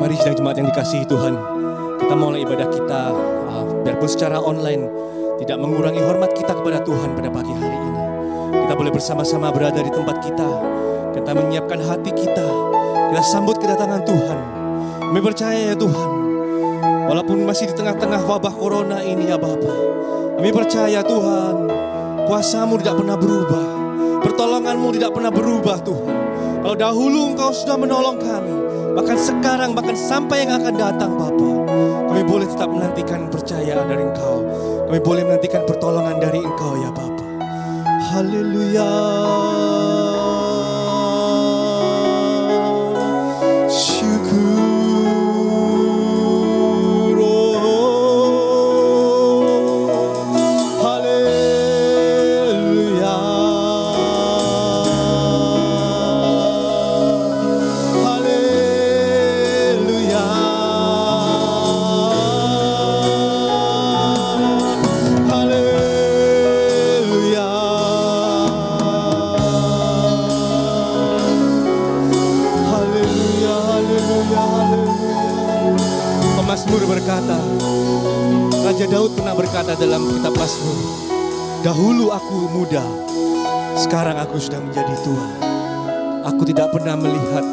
Mari sidang jemaat yang dikasihi Tuhan, kita mulai ibadah kita biarpun secara online tidak mengurangi hormat kita kepada Tuhan pada pagi hari ini. Kita boleh bersama-sama berada di tempat kita menyiapkan hati kita sambut kedatangan Tuhan. Kami percaya ya Tuhan, walaupun masih di tengah-tengah wabah corona ini ya Bapa, kami percaya Tuhan, kuasa-Mu tidak pernah berubah, pertolongan-Mu tidak pernah berubah Tuhan. Kalau dahulu Engkau sudah menolong kami, bahkan sekarang, bahkan sampai yang akan datang Bapa, kami boleh tetap menantikan percaya dari Engkau. Kami boleh menantikan pertolongan dari Engkau ya Bapa. Haleluya. Mazmur berkata, Raja Daud pernah berkata dalam kitab Mazmur, dahulu aku muda, sekarang aku sudah menjadi tua. Aku tidak pernah melihat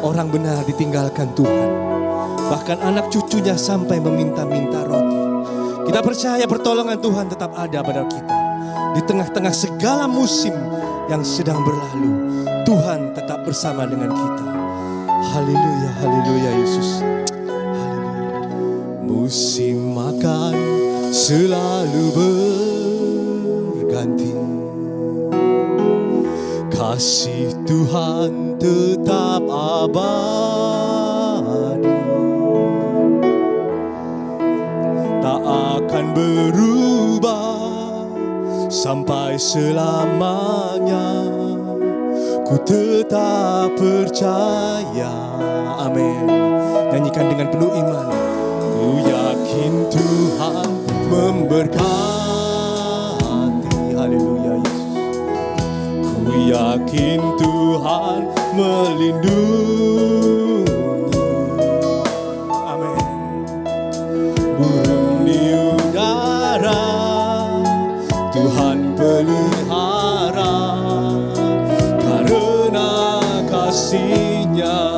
orang benar ditinggalkan Tuhan, bahkan anak cucunya sampai meminta-minta roti. Kita percaya pertolongan Tuhan tetap ada pada kita. Di tengah-tengah segala musim yang sedang berlalu, Tuhan tetap bersama dengan kita. Haleluya, haleluya Yesus. Musim makan selalu berganti, kasih Tuhan tetap abadi, tak akan berubah sampai selamanya. Ku tetap percaya, amin. Nyanyikan dengan penuh iman. Ku yakin Tuhan memberkati, haleluya Yesus. Ku yakin Tuhan melindungi, amin. Burung di udara Tuhan pelihara, karena kasih-Nya.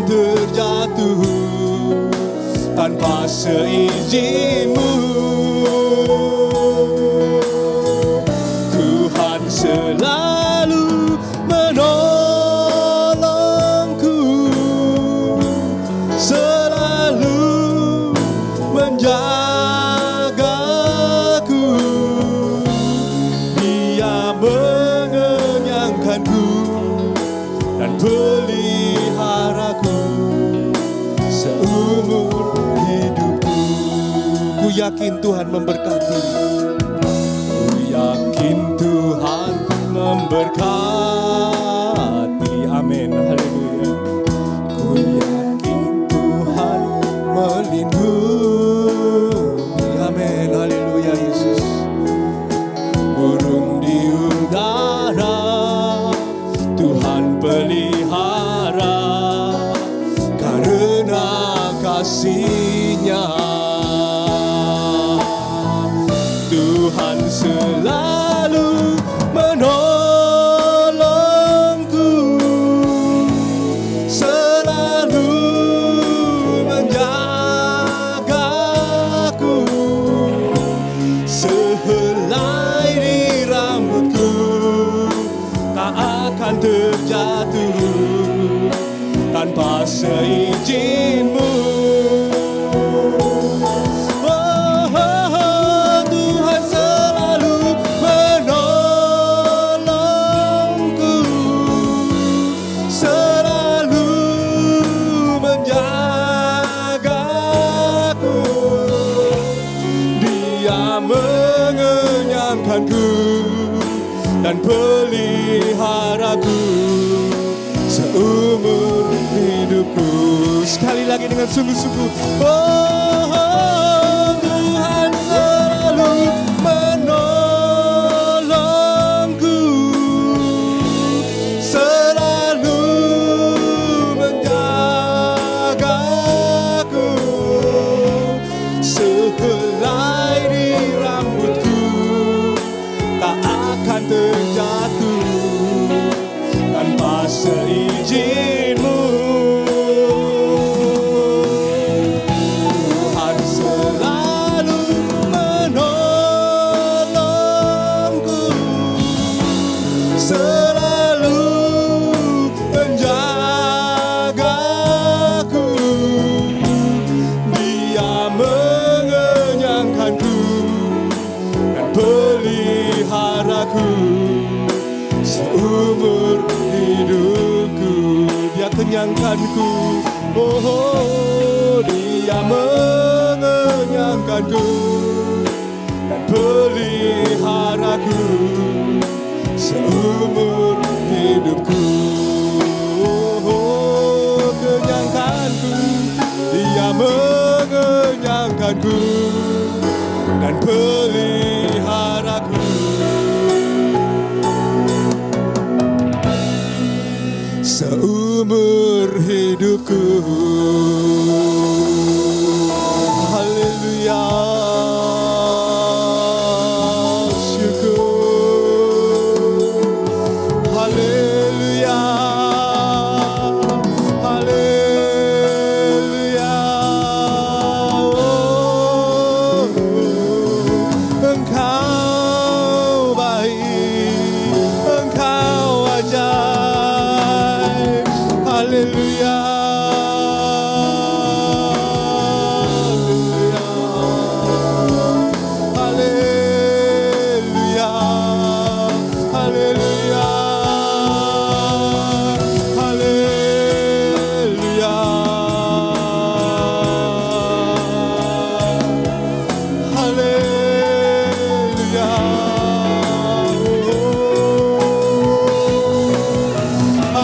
Terjatuh tanpa seizin-Mu. Tuhan selalu menolongku, selalu menjagaku. Dia mengenyangkanku dan peliharaku seumur hidupku. Ku yakin Tuhan memberkati, ku yakin Tuhan memberkati, amin, haleluya. Ku yakin Tuhan melindungi, amin, haleluya Yesus. Burung di udara Tuhan pelihara, karena kasih-Nya. Tuhan selalu menolongku, selalu menjagaku. Sehelai di rambutku tak akan terjatuh tanpa seizin-Mu. Tuhan selalu menolongku, selalu menjagaku. Dia mengenyangkanku dan peliharaku seumur hidupku. Sekali lagi dengan sungguh-sungguh. Oh, Tuhan selalu menolongku, selalu menjagaku, sehelai di rambutku tak akan terjatuh tanpa seizin-Mu. Tuhan selalu menolongku, selalu menjagaku. Dia mengenyangkanku dan peliharaku seumur hidupku. Dia kenyangkanku, oh, Dia mengenyangkanku dan peliharaku seumur hidupku. Oh, kenyangkanku, Dia mengenyangkanku dan peliharaku seumur hidupku. Haleluya, syukur. Haleluya, haleluya. Oh, Engkau baik, Engkau ajaib. Haleluya, haleluya, haleluya, haleluya, haleluya, haleluya,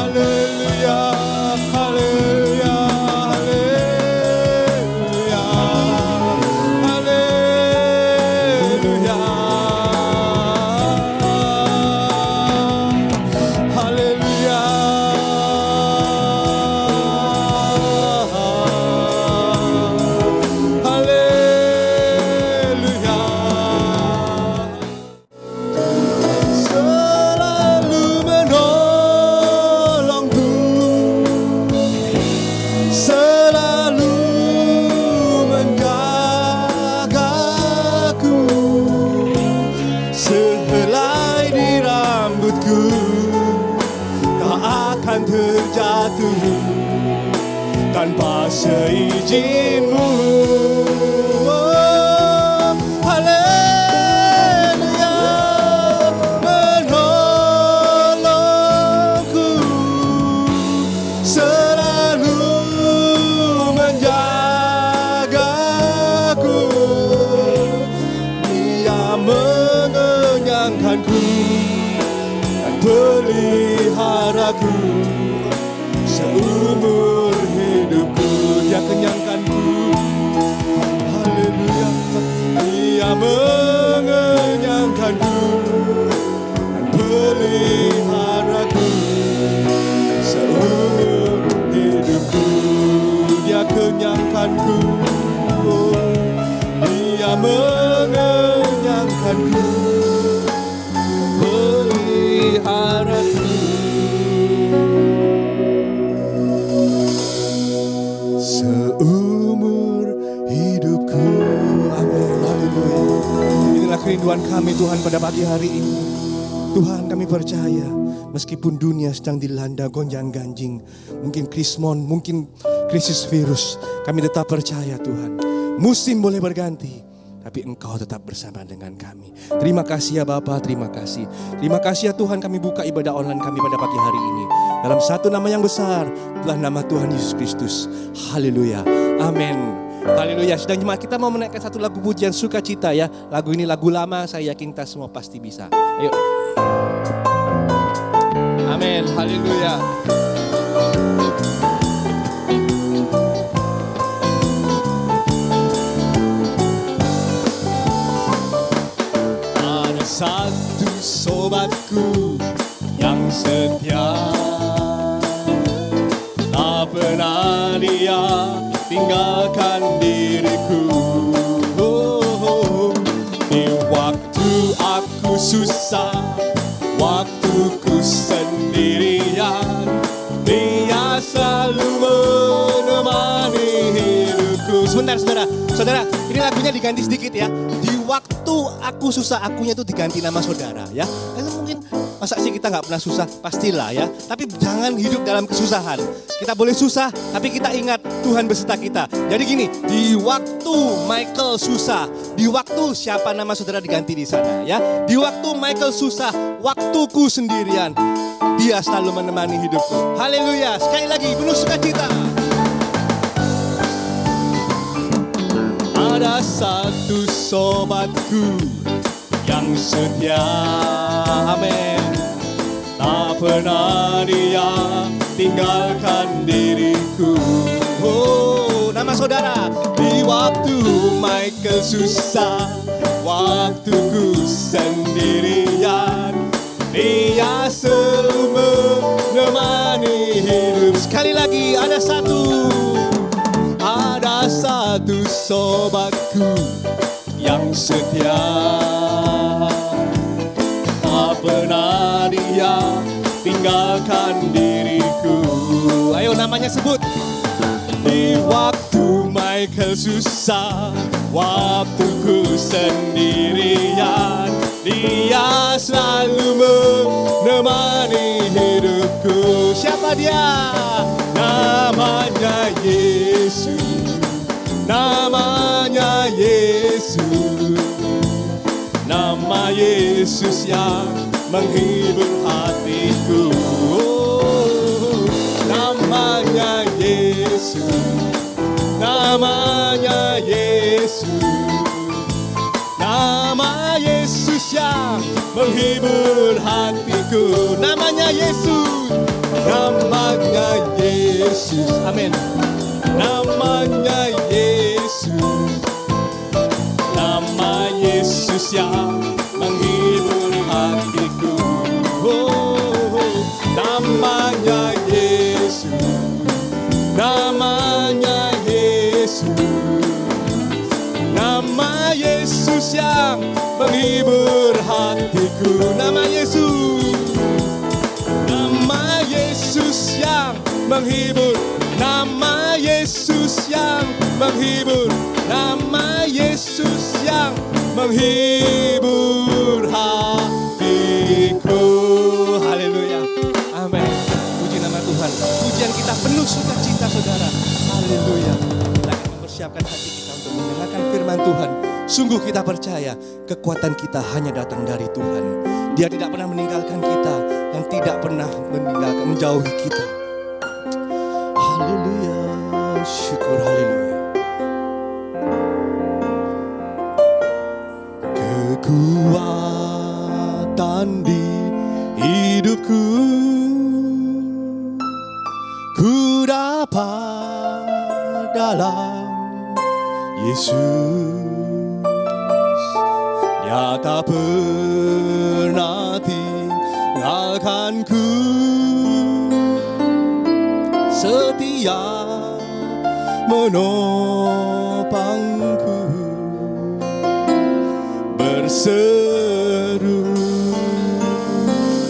haleluya, haleluya, haleluya, haleluya. Selalu menolongku, selalu menjagaku, sehelai di rambutku tak akan terjatuh tanpa seizin-Mu. Oh, haleluya, menolongku, selalu menjagaku. Dia mengenyangkanku dan peliharaku seumur hidupku. Dia kenyangkanku, haleluya. Dia mengenyangkanku dan peliharaku seumur hidupku. Dia kenyangkanku, oh, Dia mengenyangkanku, peliharaku seumur hidupku. Amin. Haleluya. Inilah kerinduan kami Tuhan pada pagi hari ini. Tuhan, kami percaya meskipun dunia sedang dilanda gonjang-ganjing, mungkin krismon, mungkin krisis virus, kami tetap percaya Tuhan. Musim boleh berganti, tapi Engkau tetap bersama dengan kami. Terima kasih ya Bapa, terima kasih. Terima kasih ya Tuhan, kami buka ibadah online kami pada pagi hari ini dalam satu nama yang besar, itulah nama Tuhan Yesus Kristus. Haleluya, amin. Haleluya. Sedang jemaat kita mau menaikkan satu lagu pujian sukacita ya. Lagu ini lagu lama, saya yakin kita semua pasti bisa. Ayo. Amin, haleluya. Ada satu sobatku yang setia, tak pernah dia tinggalkan diriku. Di waktu aku susah, waktuku sendirian, dia selalu menemani hidupku. Sebentar saudara, ini lagunya diganti sedikit ya. Di waktu aku susah, akunya itu diganti nama saudara ya. Mungkin masa sih kita nggak pernah susah? Pastilah ya. Tapi jangan hidup dalam kesusahan. Kita boleh susah, tapi kita ingat Tuhan beserta kita. Jadi gini, di waktu Michael susah, di waktu siapa nama saudara diganti di sana ya. Di waktu Michael susah, waktuku sendirian, dia selalu menemani hidupku. Haleluya, sekali lagi penuh sukacita. Ada satu sobatku yang setia, amin, tak pernah dia tinggalkan diriku. Nama saudara, di waktu Michael susah, waktuku sendirian, dia selalu menemani hidup. Sekali lagi, ada satu sobatku yang setia, tak pernah dia tinggalkan diriku. Ayo namanya sebut. Di waktu Michael susah, waktuku sendirian, dia selalu menemani hidupku. Siapa dia? Namanya Yesus. Namanya Yesus. Nama Yesus yang menghibur hatiku. Namanya Yesus. Namanya Yesus. Nama Yesus yang menghibur hatiku. Namanya Yesus. Namanya Yesus. Amin. Namanya Yesus. Nama Yesus yang menghibur hatiku. Namanya Yesus. Namanya Yesus. Nama Yesus yang menghibur hatiku. Nama Yesus. Nama Yesus yang menghibur. Nama Yesus yang menghibur. Nama Yesus yang menghibur hatiku. Haleluya. Amin. Puji nama Tuhan. Pujian kita penuh sukacita saudara. Haleluya. Kita akan mempersiapkan hati kita untuk mendengarkan firman Tuhan. Sungguh kita percaya kekuatan kita hanya datang dari Tuhan. Dia tidak pernah meninggalkan kita dan tidak pernah menjauhi kita. Haleluya, syukur haleluya. Kekuatan di hidupku ku dapat dalam Yesus. Dia tak pernah tinggalkanku, setia menopangku, berseru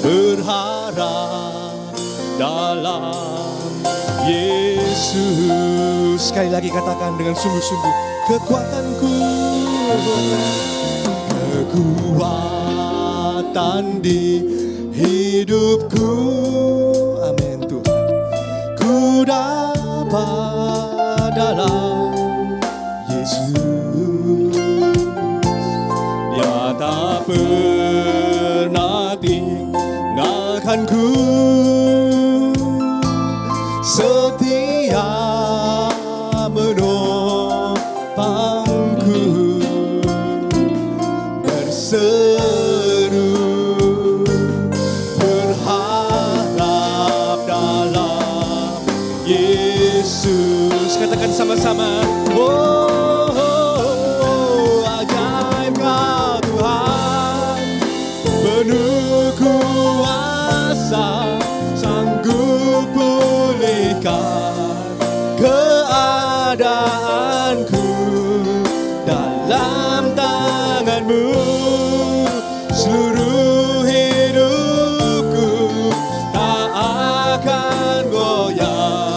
berharap dalam Yesus. Sekali lagi katakan dengan sungguh-sungguh, kekuatanku, kekuatan di hidupku. Amin Tuhan. Ku dapat dalam Yesus. Dia tak pernah tinggalkanku, setia menopangku, berseru bersama-sama. Oh, ajaib Kau Tuhan, penuh kuasa, sanggup pulihkan keadaanku dalam tangan-Mu. Seluruh hidupku tak akan goyah.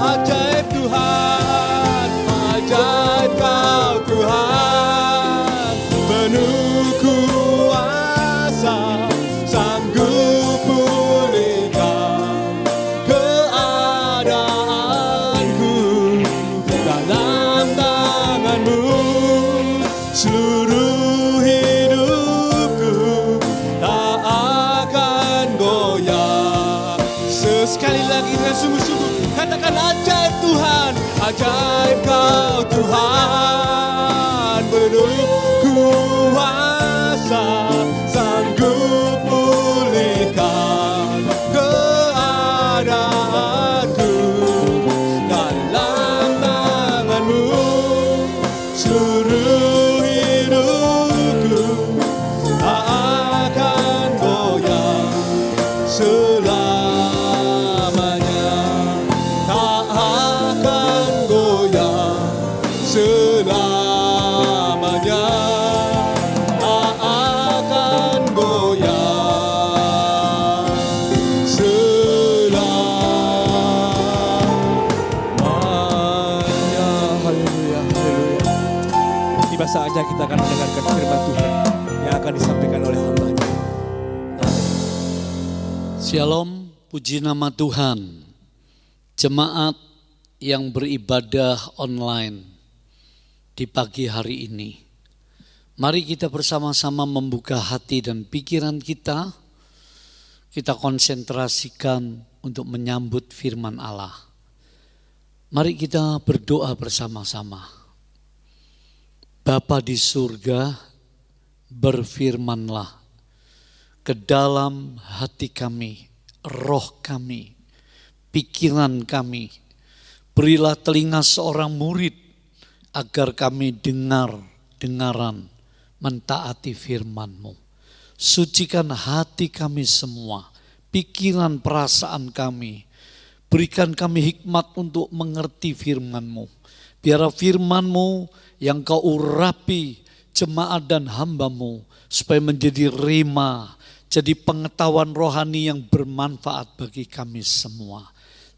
Ajaib Tuhan, ajaib Kau Tuhan, penuh kuasa, sanggup pulihkan keadaanku dalam tangan-Mu. Seluruh hidupku tak akan goyah. Sekali lagi dengan sungguh-sungguh katakan ajaib Tuhan, ajaib Kau Tuhan, penuh kuasa, sanggup pulihkan keadaanku dalam tangan-Mu. Seluruh hidupku tak akan goyah selamanya, tak akan goyah selamanya, tak akan goyah selamanya. Haleluya, haleluya. Tiba saatnya kita akan mendengarkan firman Tuhan yang akan disampaikan oleh hamba-Nya. Shalom, puji nama Tuhan. Jemaat yang beribadah online di pagi hari ini, mari kita bersama-sama membuka hati dan pikiran kita. Kita konsentrasikan untuk menyambut firman Allah. Mari kita berdoa bersama-sama. Bapa di surga, berfirmanlah ke dalam hati kami, roh kami, pikiran kami. Berilah telinga seorang murid agar kami dengaran mentaati firman-Mu. Sucikan hati kami semua, pikiran perasaan kami. Berikan kami hikmat untuk mengerti firman-Mu. Biar firman-Mu yang Kau urapi jemaat dan hamba-Mu supaya menjadi rema, jadi pengetahuan rohani yang bermanfaat bagi kami semua.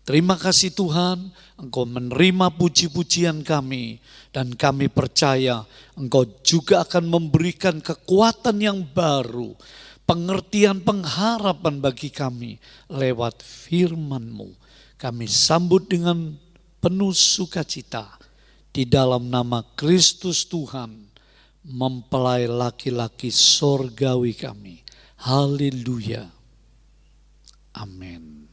Terima kasih Tuhan, Engkau menerima puji-pujian kami, dan kami percaya Engkau juga akan memberikan kekuatan yang baru, pengertian, pengharapan bagi kami lewat firman-Mu. Kami sambut dengan penuh sukacita di dalam nama Kristus Tuhan, mempelai laki-laki sorgawi kami. Haleluya. Amin.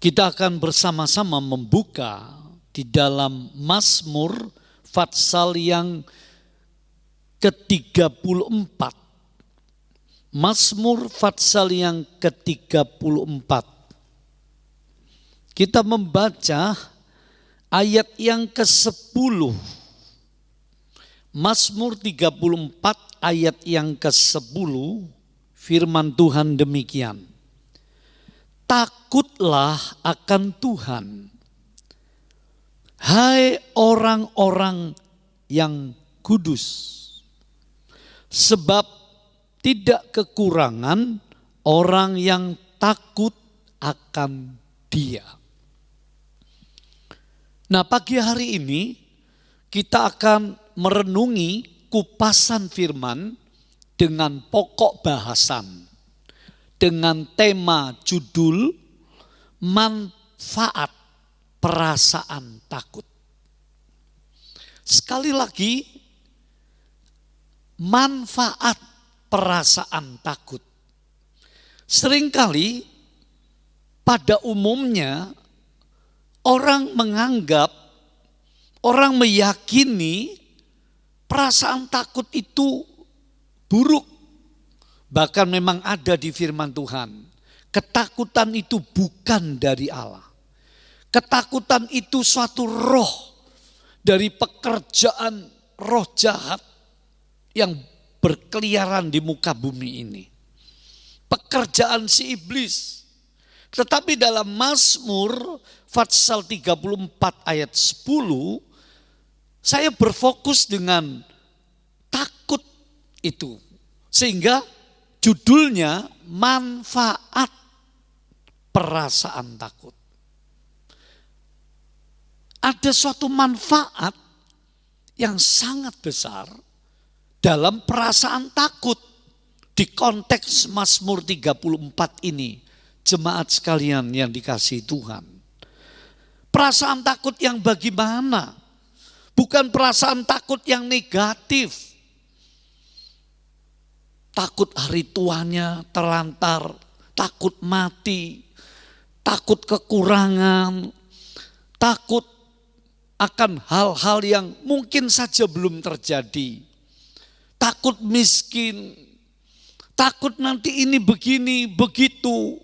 Kita akan bersama-sama membuka di dalam Mazmur Fatsal yang ke-34. Mazmur Fatsal yang ke-34. Kita membaca ayat yang ke-10. Mazmur 34 ayat yang ke-10, firman Tuhan demikian. Takutlah akan Tuhan, hai orang-orang yang kudus, sebab tidak kekurangan orang yang takut akan Dia. Nah, pagi hari ini kita akan merenungi kupasan firman dengan pokok bahasan, dengan tema judul manfaat perasaan takut. Sekali lagi, manfaat perasaan takut. Seringkali pada umumnya orang menganggap, orang meyakini perasaan takut itu buruk. Bahkan memang ada di firman Tuhan. ketakutan itu bukan dari Allah. Ketakutan itu suatu roh dari pekerjaan roh jahat yang berkeliaran di muka bumi ini. Pekerjaan si iblis. Tetapi dalam Mazmur pasal 34 ayat 10, saya berfokus dengan takut itu. Sehingga judulnya manfaat perasaan takut. Ada suatu manfaat yang sangat besar dalam perasaan takut. Di konteks Mazmur 34 ini, jemaat sekalian yang dikasihi Tuhan. Perasaan takut yang bagaimana? Bukan perasaan takut yang negatif. Takut hari tuanya terlantar, takut mati, takut kekurangan, takut akan hal-hal yang mungkin saja belum terjadi. Takut miskin, takut nanti ini begini, begitu.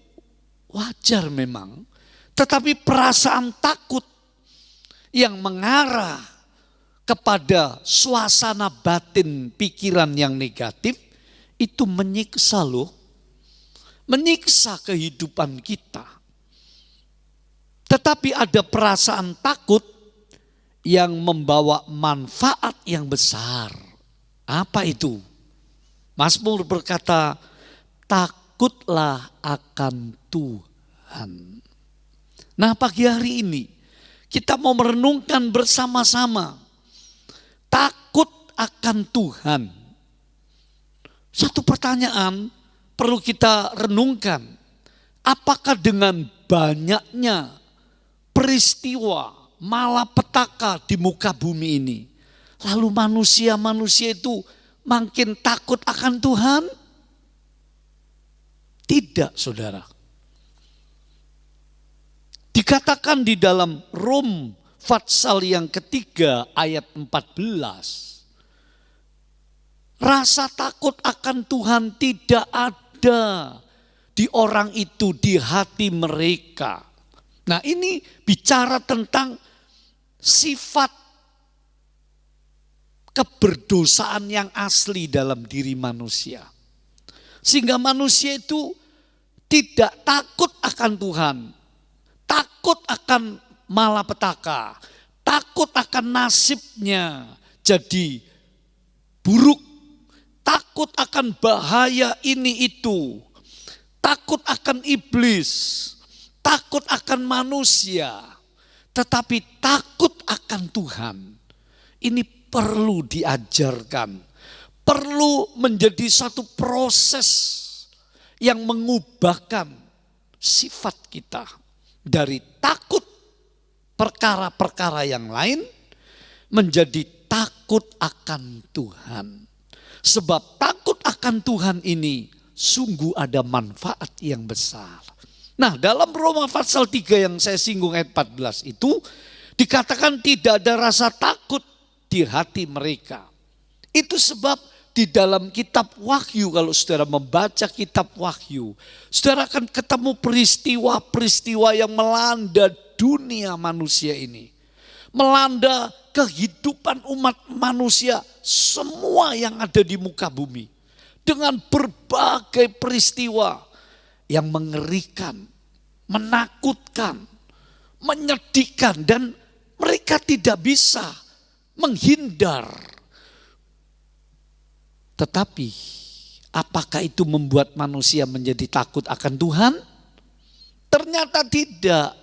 Wajar memang. Tetapi perasaan takut yang mengarah kepada suasana batin pikiran yang negatif, itu menyiksa loh. Menyiksa kehidupan kita. Tetapi ada perasaan takut yang membawa manfaat yang besar. Apa itu? Mazmur berkata, takutlah akan Tuhan. Nah, pagi hari ini kita mau merenungkan bersama-sama. Takut akan Tuhan. Satu pertanyaan perlu kita renungkan. Apakah dengan banyaknya peristiwa malapetaka di muka bumi ini, lalu manusia-manusia itu makin takut akan Tuhan? Tidak, saudara. Dikatakan di dalam Rom pasal yang ketiga ayat 14. Rasa takut akan Tuhan tidak ada di orang itu, di hati mereka. Nah, ini bicara tentang sifat keberdosaan yang asli dalam diri manusia. Sehingga manusia itu tidak takut akan Tuhan. Takut akan malapetaka. Takut akan nasibnya jadi buruk. Takut akan bahaya ini itu. Takut akan iblis. Takut akan manusia. Tetapi takut akan Tuhan. Ini perlu diajarkan. Perlu menjadi satu proses yang mengubahkan sifat kita. Dari takut perkara-perkara yang lain menjadi takut akan Tuhan. Sebab takut akan Tuhan ini sungguh ada manfaat yang besar. Nah, dalam Roma pasal 3 yang saya singgung ayat 14 itu dikatakan tidak ada rasa takut di hati mereka. Itu sebab di dalam kitab Wahyu, kalau saudara membaca kitab Wahyu, saudara akan ketemu peristiwa-peristiwa yang melanda dunia manusia ini. Melanda kehidupan umat manusia semua yang ada di muka bumi. Dengan berbagai peristiwa yang mengerikan, menakutkan, menyedihkan, dan mereka tidak bisa menghindar. Tetapi apakah itu membuat manusia menjadi takut akan Tuhan? Ternyata tidak.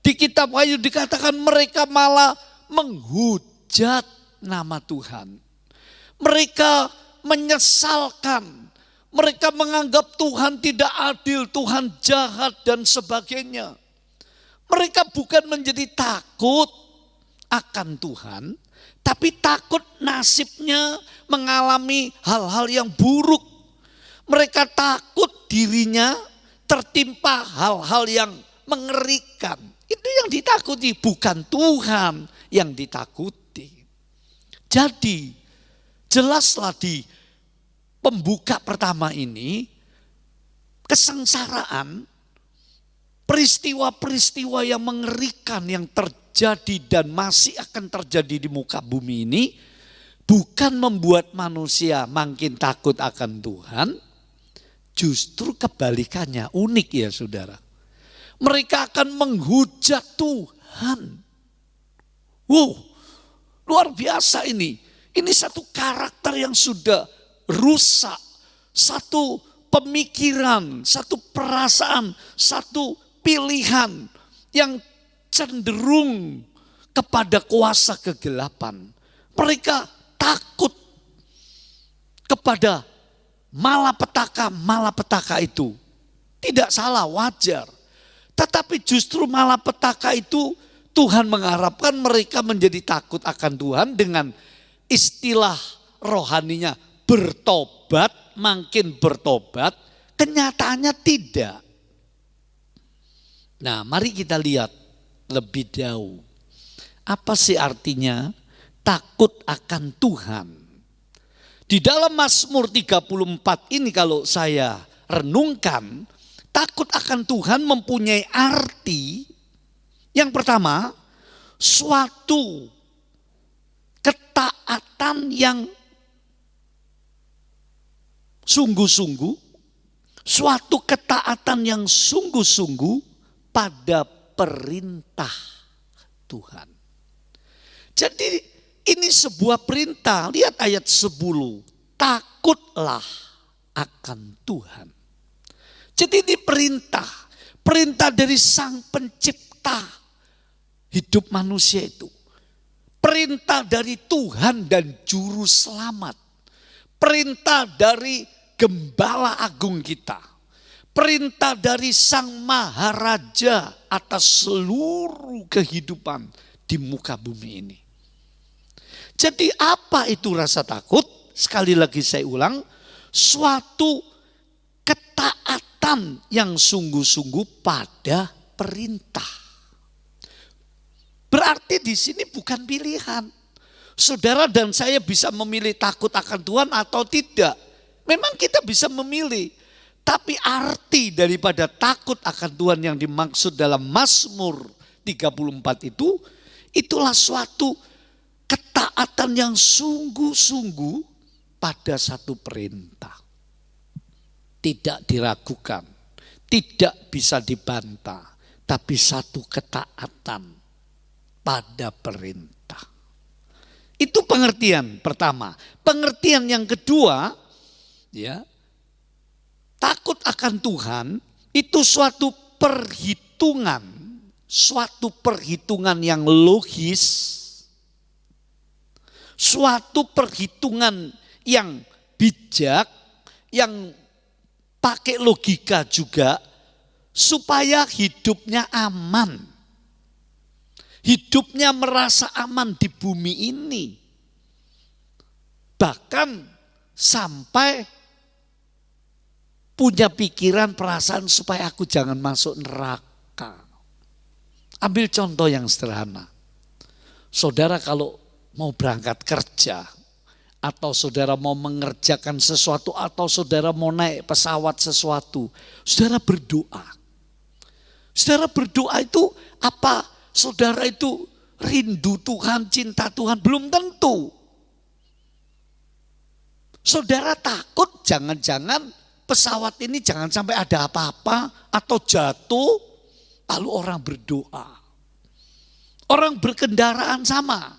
Di kitab Wahyu dikatakan mereka malah menghujat nama Tuhan. Mereka menyesalkan. Mereka menganggap Tuhan tidak adil, Tuhan jahat dan sebagainya. Mereka bukan menjadi takut akan Tuhan, tapi takut nasibnya mengalami hal-hal yang buruk. Mereka takut dirinya tertimpa hal-hal yang mengerikan. Itu yang ditakuti, bukan Tuhan yang ditakuti. Jadi jelaslah di pembuka pertama ini, kesengsaraan peristiwa-peristiwa yang mengerikan yang terjadi dan masih akan terjadi di muka bumi ini bukan membuat manusia makin takut akan Tuhan, justru kebalikannya. Unik ya saudara. Mereka akan menghujat Tuhan. Wow, luar biasa ini. Ini satu karakter yang sudah rusak. Satu pemikiran, satu perasaan, satu pilihan yang cenderung kepada kuasa kegelapan. Mereka takut kepada malapetaka itu. Tidak salah, wajar. Tetapi justru malapetaka itu Tuhan mengharapkan mereka menjadi takut akan Tuhan dengan istilah rohaninya bertobat, makin bertobat, kenyataannya tidak. Nah, mari kita lihat lebih jauh. Apa sih artinya takut akan Tuhan? Di dalam Mazmur 34 ini kalau saya renungkan, takut akan Tuhan mempunyai arti yang pertama, suatu ketaatan yang sungguh-sungguh, suatu ketaatan yang sungguh-sungguh pada perintah Tuhan. Jadi ini sebuah perintah, lihat ayat 10, takutlah akan Tuhan. Jadi ini perintah dari Sang Pencipta hidup manusia itu. Perintah dari Tuhan dan Juru Selamat. Perintah dari Gembala Agung kita. Perintah dari Sang Maharaja atas seluruh kehidupan di muka bumi ini. Jadi apa itu rasa takut? Sekali lagi saya ulang, suatu ketaatan yang sungguh-sungguh pada perintah. Berarti di sini bukan pilihan. Saudara dan saya bisa memilih takut akan Tuhan atau tidak. Memang kita bisa memilih. Tapi arti daripada takut akan Tuhan yang dimaksud dalam Mazmur 34 itu, itulah suatu ketaatan yang sungguh-sungguh pada satu perintah. Tidak diragukan, tidak bisa dibantah, tapi satu ketaatan pada perintah. Itu pengertian pertama. Pengertian yang kedua, ya, takut akan Tuhan itu suatu perhitungan yang logis, suatu perhitungan yang bijak, yang pakai logika juga, supaya hidupnya aman. Hidupnya merasa aman di bumi ini. Bahkan sampai punya pikiran, perasaan supaya aku jangan masuk neraka. Ambil contoh yang sederhana. Saudara kalau mau berangkat kerja, atau saudara mau mengerjakan sesuatu, atau saudara mau naik pesawat sesuatu, saudara berdoa. Saudara berdoa itu apa? Saudara itu rindu Tuhan, cinta Tuhan? Belum tentu. Saudara takut jangan-jangan pesawat ini jangan sampai ada apa-apa atau jatuh, lalu orang berdoa. Orang berkendaraan sama.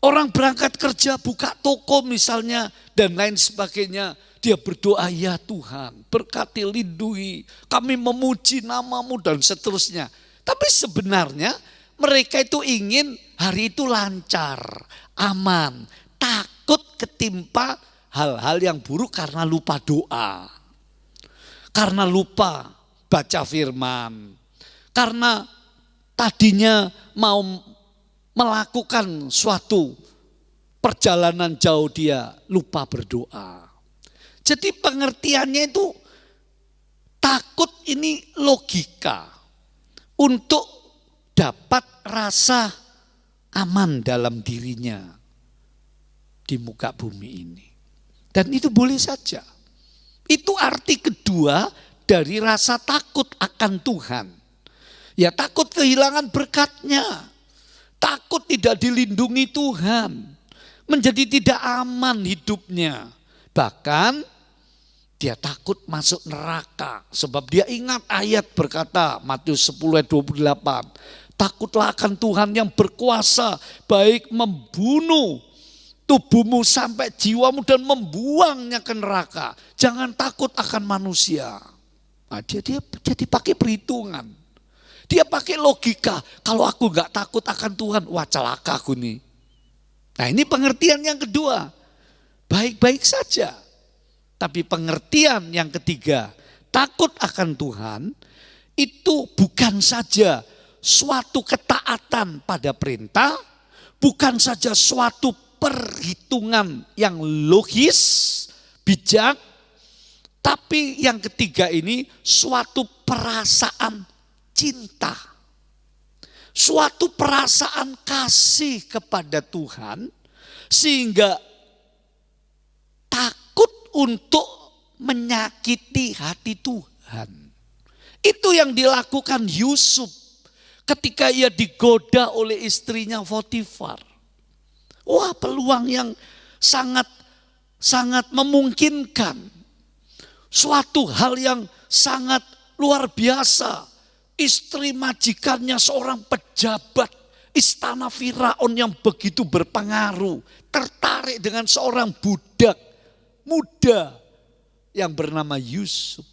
Orang berangkat kerja, buka toko misalnya, dan lain sebagainya. Dia berdoa, ya Tuhan, berkati, lindungi, kami memuji namamu, dan seterusnya. Tapi sebenarnya mereka itu ingin hari itu lancar, aman, takut ketimpa hal-hal yang buruk karena lupa doa. Karena lupa baca firman. Karena tadinya mau melakukan suatu perjalanan jauh dia lupa berdoa. Jadi pengertiannya itu takut ini logika. Untuk dapat rasa aman dalam dirinya di muka bumi ini. Dan itu boleh saja. Itu arti kedua dari rasa takut akan Tuhan. Ya takut kehilangan berkatnya, takut tidak dilindungi Tuhan, menjadi tidak aman hidupnya. Bahkan dia takut masuk neraka, sebab dia ingat ayat berkata, Matius 10 ayat 28, takutlah akan Tuhan yang berkuasa, baik membunuh tubuhmu sampai jiwamu dan membuangnya ke neraka. Jangan takut akan manusia. Nah, dia jadi pakai perhitungan. Dia pakai logika, kalau aku gak takut akan Tuhan, wah celaka aku nih. Nah ini pengertian yang kedua, baik-baik saja. Tapi pengertian yang ketiga, takut akan Tuhan, itu bukan saja suatu ketaatan pada perintah, bukan saja suatu perhitungan yang logis, bijak, tapi yang ketiga ini suatu perasaan cinta, suatu perasaan kasih kepada Tuhan, sehingga takut untuk menyakiti hati Tuhan. Itu yang dilakukan Yusuf ketika ia digoda oleh istrinya Potifar. Wah, peluang yang sangat memungkinkan, suatu hal yang sangat luar biasa. Istri majikannya seorang pejabat istana Firaun yang begitu berpengaruh, tertarik dengan seorang budak muda yang bernama Yusuf.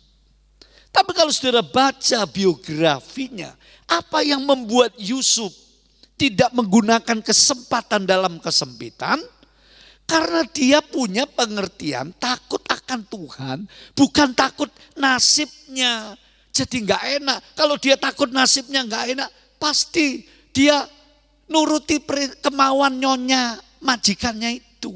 Tapi kalau saudara baca biografinya, apa yang membuat Yusuf tidak menggunakan kesempatan dalam kesempitan? Karena dia punya pengertian takut akan Tuhan, bukan takut nasibnya. Jadi gak enak, kalau dia takut nasibnya gak enak, pasti dia nuruti kemauan nyonya majikannya itu.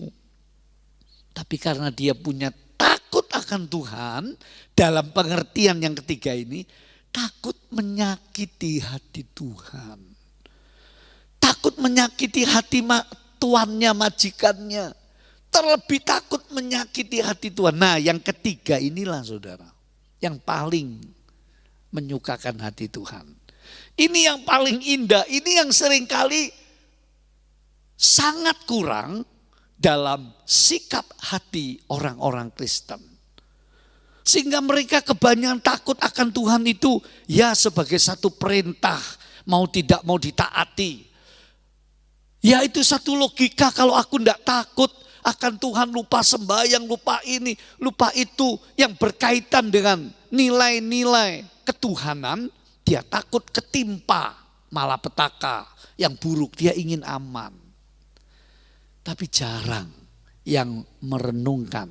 Tapi karena dia punya takut akan Tuhan, dalam pengertian yang ketiga ini, takut menyakiti hati Tuhan. Takut menyakiti hati tuannya, majikannya. Terlebih takut menyakiti hati Tuhan. Nah yang ketiga inilah saudara, yang paling menyukakan hati Tuhan. Ini yang paling indah, ini yang seringkali sangat kurang dalam sikap hati orang-orang Kristen. Sehingga mereka kebanyakan takut akan Tuhan itu ya sebagai satu perintah, mau tidak mau ditaati. Ya itu satu logika, kalau aku tidak takut akan Tuhan, lupa sembahyang, lupa ini, lupa itu, yang berkaitan dengan nilai-nilai ketuhanan, dia takut ketimpa malapetaka yang buruk, dia ingin aman. Tapi jarang yang merenungkan,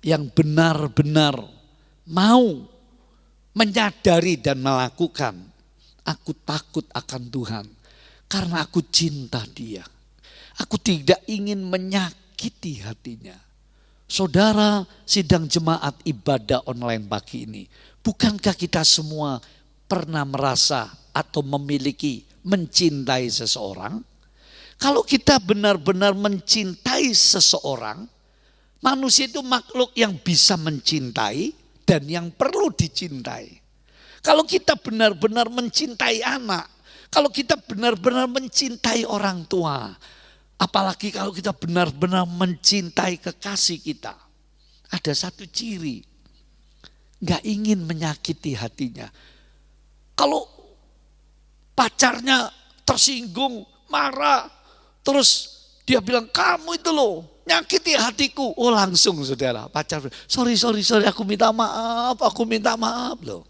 yang benar-benar mau menyadari dan melakukan, aku takut akan Tuhan karena aku cinta Dia. Aku tidak ingin menyakiti hatinya. Saudara sidang jemaat ibadah online pagi ini, bukankah kita semua pernah merasa atau memiliki mencintai seseorang? Kalau kita benar-benar mencintai seseorang, manusia itu makhluk yang bisa mencintai dan yang perlu dicintai. Kalau kita benar-benar mencintai anak, kalau kita benar-benar mencintai orang tua, apalagi kalau kita benar-benar mencintai kekasih kita, ada satu ciri, gak ingin menyakiti hatinya. Kalau pacarnya tersinggung, marah, terus dia bilang kamu itu loh nyakiti hatiku. Oh langsung saudara, pacar sorry aku minta maaf loh.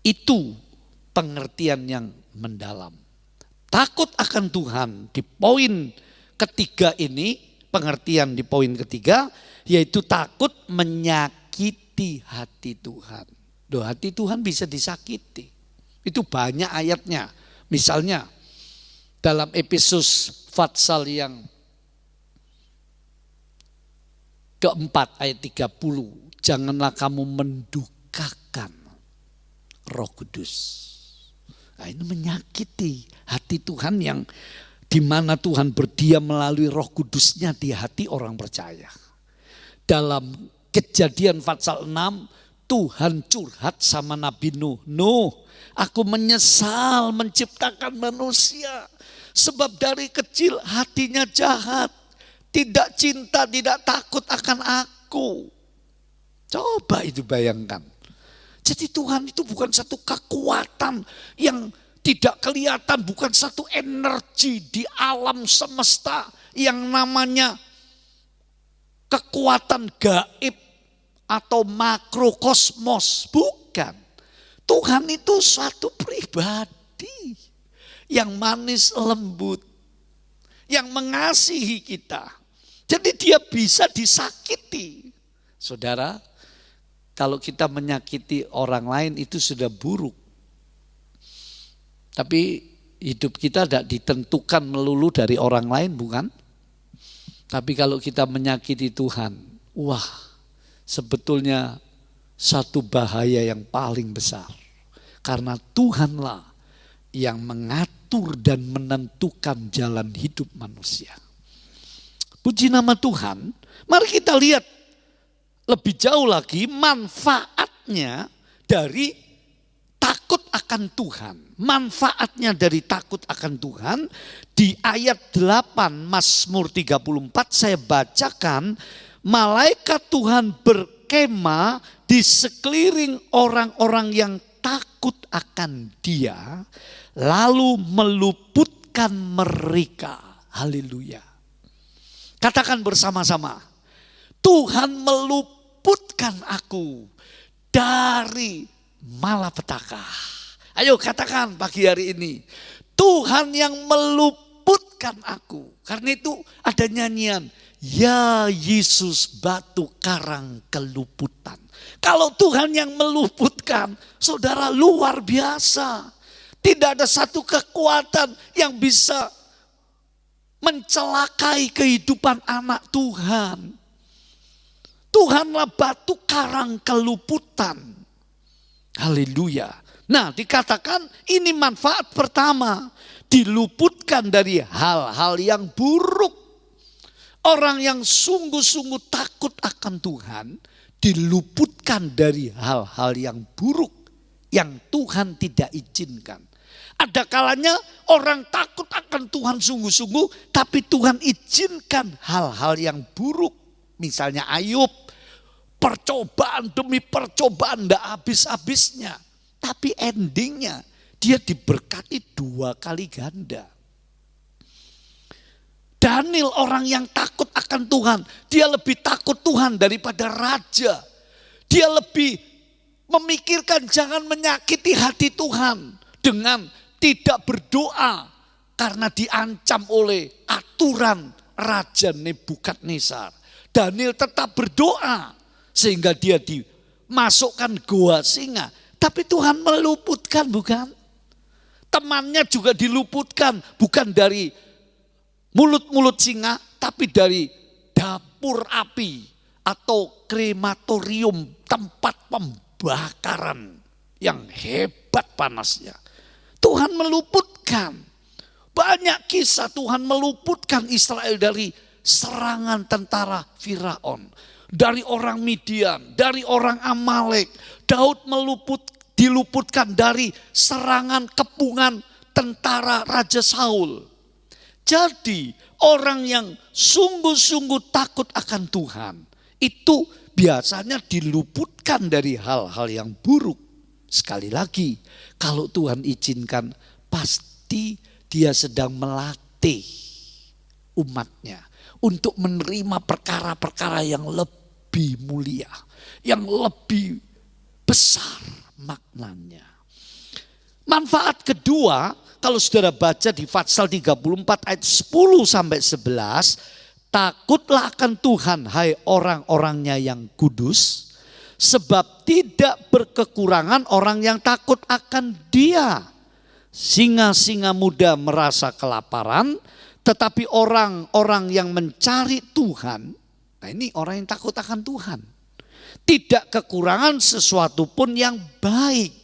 Itu pengertian yang mendalam. Takut akan Tuhan di poin ketiga ini, pengertian di poin ketiga, yaitu takut menyakiti hati Tuhan. Loh, hati Tuhan bisa disakiti. Itu banyak ayatnya. Misalnya dalam Efesus Fatsal yang keempat ayat 30. Janganlah kamu mendukakan Roh Kudus. Nah, ini menyakiti hati Tuhan yang dimana Tuhan berdiam melalui Roh Kudusnya di hati orang percaya. Dalam Kejadian pasal 6, Tuhan curhat sama Nabi Nuh. Nuh, aku menyesal menciptakan manusia. Sebab dari kecil hatinya jahat. Tidak cinta, tidak takut akan aku. Coba itu bayangkan. Jadi Tuhan itu bukan satu kekuatan yang tidak kelihatan. Bukan satu energi di alam semesta yang namanya kekuatan gaib atau makrokosmos. Bukan. Tuhan itu suatu pribadi yang manis lembut, yang mengasihi kita. Jadi dia bisa disakiti. Saudara, kalau kita menyakiti orang lain itu sudah buruk. Tapi hidup kita tidak ditentukan melulu dari orang lain, bukan? Tapi kalau kita menyakiti Tuhan, wah, sebetulnya satu bahaya yang paling besar. Karena Tuhanlah yang mengatur dan menentukan jalan hidup manusia. Puji nama Tuhan. Mari kita lihat lebih jauh lagi manfaatnya dari takut akan Tuhan. Manfaatnya dari takut akan Tuhan di ayat 8 Mazmur 34 saya bacakan. Malaikat Tuhan berkemah di sekeliling orang-orang yang takut akan Dia, lalu meluputkan mereka. Haleluya. Katakan bersama-sama, Tuhan meluputkan aku dari malapetaka. Ayo katakan pagi hari ini, Tuhan yang meluputkan aku. Karena itu ada nyanyian, ya Yesus batu karang keluputan. Kalau Tuhan yang meluputkan, saudara, luar biasa. Tidak ada satu kekuatan yang bisa mencelakai kehidupan anak Tuhan. Tuhanlah batu karang keluputan. Haleluya. Nah, dikatakan ini manfaat pertama. Diluputkan dari hal-hal yang buruk. Orang yang sungguh-sungguh takut akan Tuhan diluputkan dari hal-hal yang buruk yang Tuhan tidak izinkan. Ada kalanya orang takut akan Tuhan sungguh-sungguh, tapi Tuhan izinkan hal-hal yang buruk. Misalnya Ayub, percobaan demi percobaan tidak habis-habisnya. Tapi endingnya dia diberkati 2 kali ganda. Daniel orang yang takut akan Tuhan. Dia lebih takut Tuhan daripada raja. Dia lebih memikirkan jangan menyakiti hati Tuhan dengan tidak berdoa karena diancam oleh aturan Raja Nebukadnezar. Daniel tetap berdoa sehingga dia dimasukkan goa singa. Tapi Tuhan meluputkan, bukan? Temannya juga diluputkan, bukan dari mulut-mulut singa, tapi dari dapur api atau krematorium, tempat pembakaran yang hebat panasnya. Tuhan meluputkan. Banyak kisah Tuhan meluputkan Israel dari serangan tentara Firaun. Dari orang Midian, dari orang Amalek. Daud diluputkan dari serangan kepungan tentara Raja Saul. Jadi orang yang sungguh-sungguh takut akan Tuhan, itu biasanya diluputkan dari hal-hal yang buruk. Sekali lagi, kalau Tuhan izinkan, pasti Dia sedang melatih umatnya untuk menerima perkara-perkara yang lebih mulia, yang lebih besar maknanya. Manfaat kedua, kalau saudara baca di pasal 34 ayat 10 sampai 11, takutlah akan Tuhan hai orang-orangnya yang kudus, sebab tidak berkekurangan orang yang takut akan Dia. Singa-singa muda merasa kelaparan, tetapi orang-orang yang mencari Tuhan, nah ini orang yang takut akan Tuhan, tidak kekurangan sesuatu pun yang baik.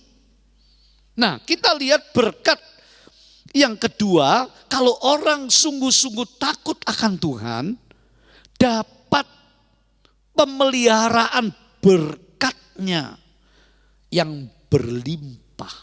Nah, kita lihat berkat yang kedua, kalau orang sungguh-sungguh takut akan Tuhan, dapat pemeliharaan berkatnya yang berlimpah.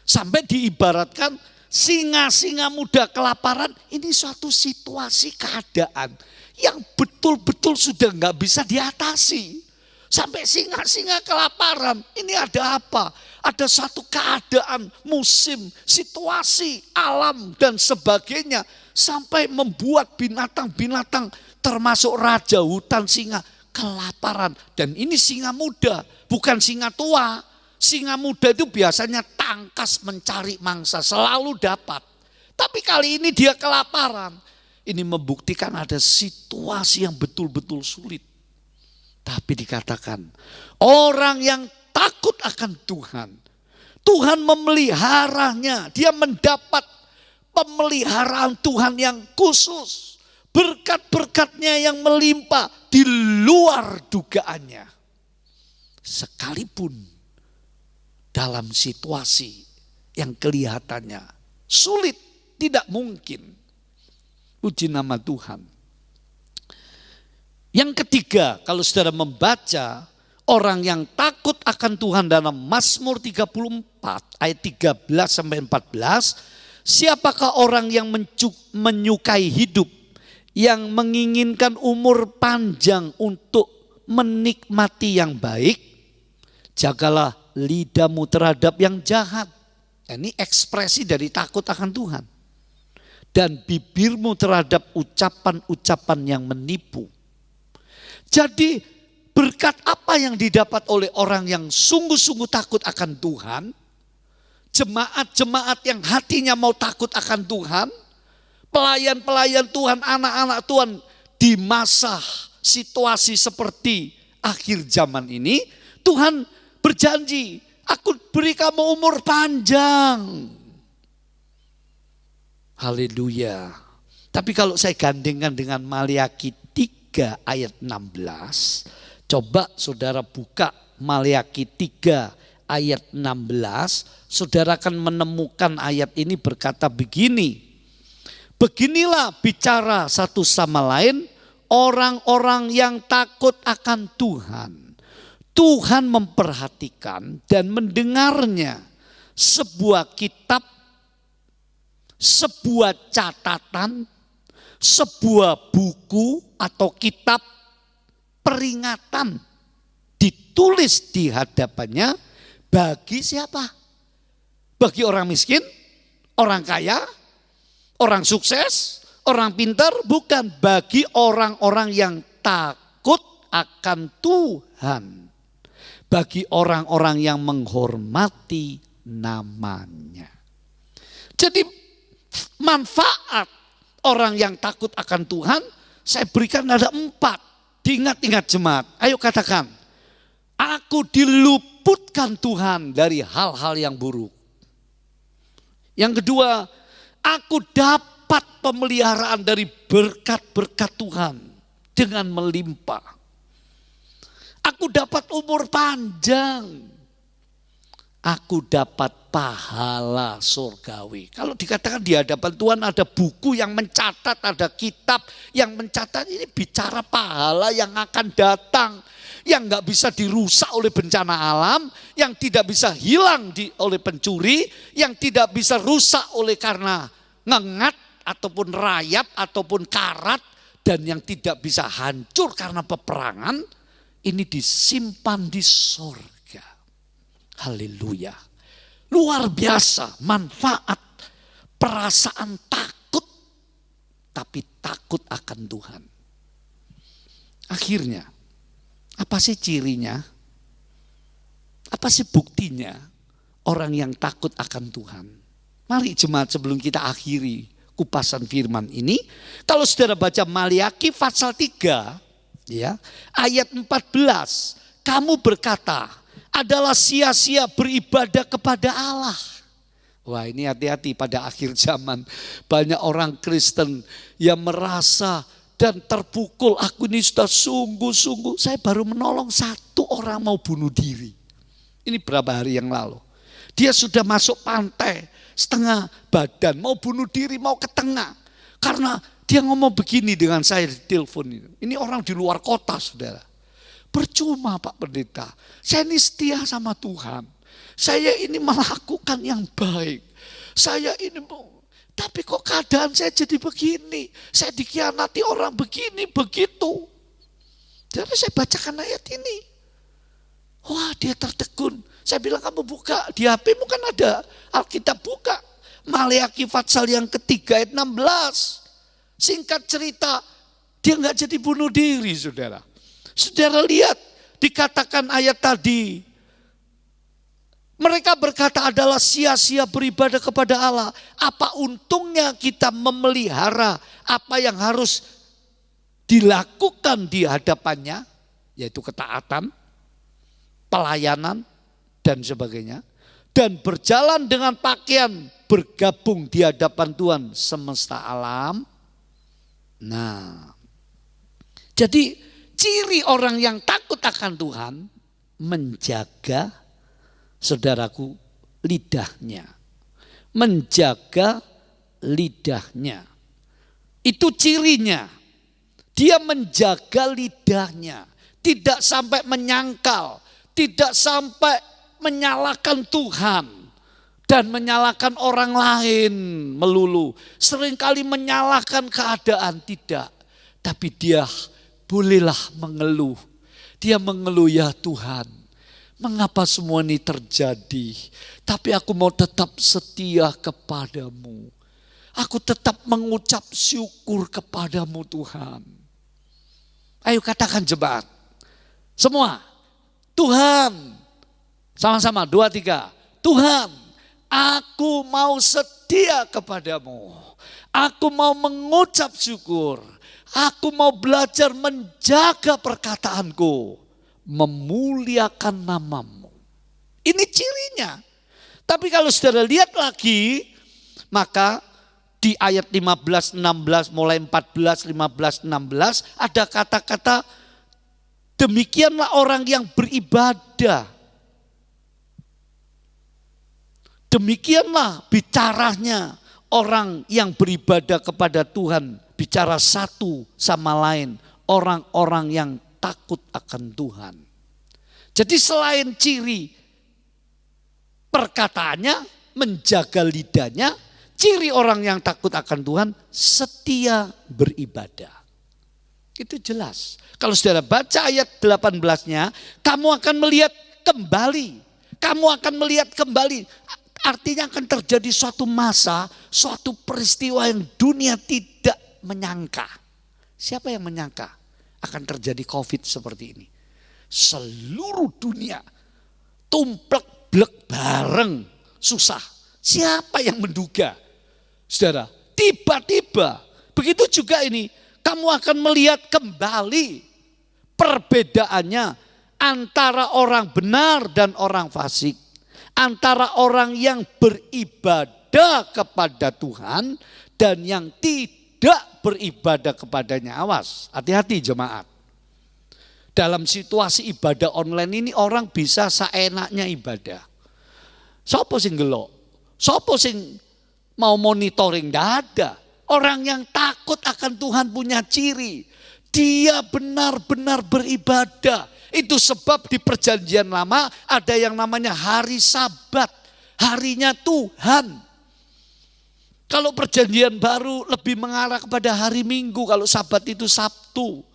Sampai diibaratkan singa-singa muda kelaparan, ini suatu situasi keadaan yang betul-betul sudah nggak bisa diatasi. Sampai singa-singa kelaparan, ini ada apa? Ada satu keadaan, musim, situasi, alam dan sebagainya. Sampai membuat binatang-binatang termasuk raja hutan singa kelaparan. Dan ini singa muda, bukan singa tua. Singa muda itu biasanya tangkas mencari mangsa, selalu dapat. Tapi kali ini dia kelaparan. Ini membuktikan ada situasi yang betul-betul sulit. Tapi dikatakan orang yang takut akan Tuhan, Tuhan memeliharanya, dia mendapat pemeliharaan Tuhan yang khusus. Berkat-berkatnya yang melimpah di luar dugaannya. Sekalipun dalam situasi yang kelihatannya sulit, tidak mungkin. Puji nama Tuhan. Yang ketiga, kalau saudara membaca orang yang takut akan Tuhan dalam Mazmur 34 ayat 13 sampai 14, siapakah orang yang menyukai hidup, yang menginginkan umur panjang untuk menikmati yang baik? Jagalah lidahmu terhadap yang jahat. Ini ekspresi dari takut akan Tuhan. Dan bibirmu terhadap ucapan-ucapan yang menipu. Jadi berkat apa yang didapat oleh orang yang sungguh-sungguh takut akan Tuhan? Jemaat-jemaat yang hatinya mau takut akan Tuhan, pelayan-pelayan Tuhan, anak-anak Tuhan di masa situasi seperti akhir zaman ini, Tuhan berjanji, aku beri kamu umur panjang. Haleluya. Tapi kalau saya gandengkan dengan Maliaki 3 ayat 16, coba saudara buka Maliaki 3 ayat 16, saudara akan menemukan ayat ini berkata begini. Beginilah bicara satu sama lain orang-orang yang takut akan Tuhan. Tuhan memperhatikan dan mendengarnya sebuah kitab, sebuah catatan, sebuah buku atau kitab peringatan ditulis di hadapannya bagi siapa? Bagi orang miskin, orang kaya, orang sukses, orang pintar, bukan, bagi orang-orang yang takut akan Tuhan. Bagi orang-orang yang menghormati namanya. Jadi manfaat orang yang takut akan Tuhan, saya berikan ada 4. Diingat-ingat jemaat, ayo katakan, aku diluputkan Tuhan dari hal-hal yang buruk. Yang kedua, aku dapat pemeliharaan dari berkat-berkat Tuhan dengan melimpah. Aku dapat umur panjang. Aku dapat pahala surgawi. Kalau dikatakan di hadapan Tuhan ada buku yang mencatat, ada kitab yang mencatat, ini bicara pahala yang akan datang. Yang gak bisa dirusak oleh bencana alam, yang tidak bisa hilang oleh pencuri, yang tidak bisa rusak oleh karena ngengat ataupun rayap ataupun karat, dan yang tidak bisa hancur karena peperangan. Ini disimpan di sorga. Haleluya. Luar biasa manfaat perasaan takut, tapi takut akan Tuhan. Akhirnya, apa sih cirinya? Apa sih buktinya orang yang takut akan Tuhan? Mari jemaat sebelum kita akhiri kupasan firman ini. Kalau saudara baca Maliaki pasal 3, ya, ayat 14, kamu berkata, adalah sia-sia beribadah kepada Allah. Wah, ini hati-hati pada akhir zaman. Banyak orang Kristen yang merasa dan terpukul, aku ini sudah sungguh-sungguh, saya baru menolong 1 orang mau bunuh diri. Ini berapa hari yang lalu. Dia sudah masuk pantai, setengah badan, mau bunuh diri, mau ke tengah. Karena Dia ngomong begini dengan saya di telepon ini. Ini orang di luar kota, saudara. Percuma Pak Pendeta, saya ini setia sama Tuhan. Saya ini melakukan yang baik. Saya ini mau, tapi kok keadaan saya jadi begini. Saya dikhianati orang begini, begitu. Jadi saya bacakan ayat ini. Wah, dia tertegun. Saya bilang, kamu buka, di HP-mu kan ada Alkitab, buka. Maleakhi pasal yang ketiga ayat 16. Singkat cerita, dia nggak jadi bunuh diri, saudara. Saudara lihat, dikatakan ayat tadi, mereka berkata adalah sia-sia beribadah kepada Allah. Apa untungnya kita memelihara apa yang harus dilakukan di hadapannya, yaitu ketaatan, pelayanan, dan sebagainya. Dan berjalan dengan pakaian bergabung di hadapan Tuhan semesta alam. Nah, jadi ciri orang yang takut akan Tuhan menjaga, saudaraku, lidahnya. Menjaga lidahnya. Itu cirinya. Dia menjaga lidahnya. Tidak sampai menyangkal. Tidak sampai menyalahkan Tuhan. Dan menyalahkan orang lain melulu. Seringkali menyalahkan keadaan, tidak. Tapi dia bolehlah mengeluh. Dia mengeluh, ya Tuhan, mengapa semua ini terjadi? Tapi aku mau tetap setia kepadamu. Aku tetap mengucap syukur kepadamu Tuhan. Ayo katakan jemaat. Semua. Tuhan. Sama-sama, 2, 3. Tuhan, aku mau setia kepadamu. Aku mau mengucap syukur. Aku mau belajar menjaga perkataanku. Memuliakan namamu. Ini cirinya. Tapi kalau saudara lihat lagi, maka di ayat 15, 16, mulai 14, 15, 16, ada kata-kata, demikianlah orang yang beribadah. Demikianlah bicaranya orang yang beribadah kepada Tuhan. Bicara satu sama lain, orang-orang yang takut akan Tuhan. Jadi selain ciri perkataannya, menjaga lidahnya, ciri orang yang takut akan Tuhan, setia beribadah. Itu jelas. Kalau saudara baca ayat 18-nya, kamu akan melihat kembali. Kamu akan melihat kembali. Artinya akan terjadi suatu masa, suatu peristiwa yang dunia tidak menyangka. Siapa yang menyangka akan terjadi COVID seperti ini? Seluruh dunia tumplek blek bareng, susah. Siapa yang menduga? Saudara, tiba-tiba begitu juga ini, kamu akan melihat kembali perbedaannya antara orang benar dan orang fasik. Antara orang yang beribadah kepada Tuhan dan yang tidak beribadah kepadanya. Awas, hati-hati jemaat. Dalam situasi ibadah online ini orang bisa seenaknya ibadah. Sopo sing gelok? Sopo sing mau monitoring? Tidak ada. Orang yang takut akan Tuhan punya ciri. Dia benar-benar beribadah. Itu sebab di perjanjian lama ada yang namanya hari Sabat. Harinya Tuhan. Kalau perjanjian baru lebih mengarah kepada hari Minggu. Kalau Sabat itu Sabtu.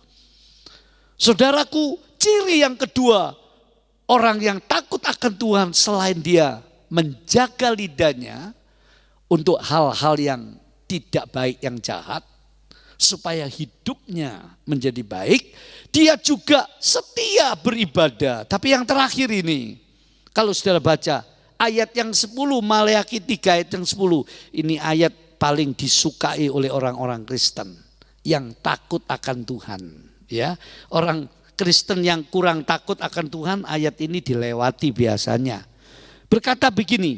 Saudaraku, ciri yang kedua. Orang yang takut akan Tuhan selain dia menjaga lidahnya untuk hal-hal yang tidak baik, yang jahat. Supaya hidupnya menjadi baik, dia juga setia beribadah. Tapi yang terakhir ini, kalau saudara baca ayat yang 10, Maleakhi 3 ayat yang 10. Ini ayat paling disukai oleh orang-orang Kristen yang takut akan Tuhan. Ya, orang Kristen yang kurang takut akan Tuhan, ayat ini dilewati biasanya. Berkata begini,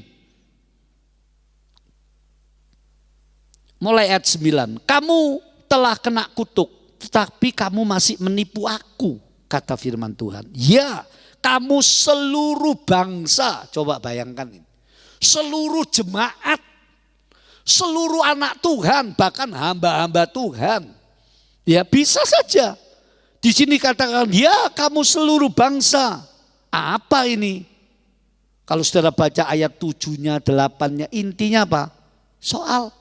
mulai ayat 9, kamu telah kena kutuk, tetapi kamu masih menipu aku, kata firman Tuhan. Ya, kamu seluruh bangsa, coba bayangkan ini. Seluruh jemaat, seluruh anak Tuhan, bahkan hamba-hamba Tuhan. Ya bisa saja. Di sini katakan, ya kamu seluruh bangsa. Apa ini? Kalau saudara baca ayat 7-nya, 8-nya, intinya apa? Soal